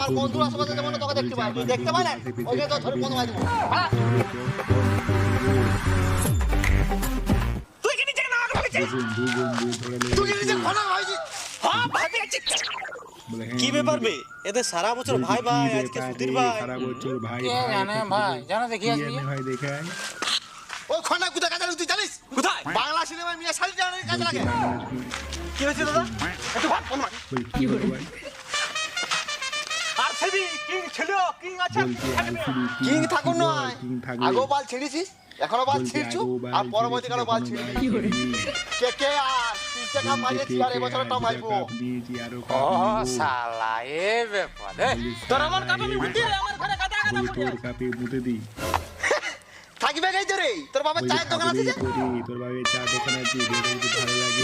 আমার বন্ধুর আশেপাশে যেমন তোকে দেখতে পাই, তুই দেখতে পাই না ওইখানে তো ধরে বন্ধ মারি দেবো। তুই কি নিজে না করেছিস? তুই কি নিজে খনা হয়েছিস? হ্যাঁ ভাবি আছিস। কি ব্যাপার বে, এদের সারা বছর ভাই ভাই, আজকে সুধীর ভাই। সারা বছর ভাই কে জানে ভাই, জানো দেখি আসবি ভাই দেখে আয়। ও খনা কোথায় কাজে লাগে তুই জানিস? কোথায়? বাংলা সিনেমায় মিয়া শালি জানে কাজে লাগে। কি হয়েছে দাদা? একটু ভাব বন্ধ মার। বল কি হলো ভাই? আর সেবি কিং ছিল, কিং আছে। কিং থাকুন নয়, কিং থাকুন। আগেও বাল ছিঁড়িছিস, এখনো বাল ছিঁড়ছু, আর পরবর্তীকালে বাল ছিঁড়বি। কে আর তুই টাকা মারিয়েছি আর এবছর টাকা মারবো। ও শালা এ ব্যাপার তোর আমার কাপামি বুদ্ধি আমার ঘরে গাদা গাদা পড়ে তোর আছে। কাপে মুতে দি। থাকবে গাই তো রে, তোর বাবার চায়ের দোকান আছে যে? তোর বাবার চা দোকান আছে, যদি ভালো লাগে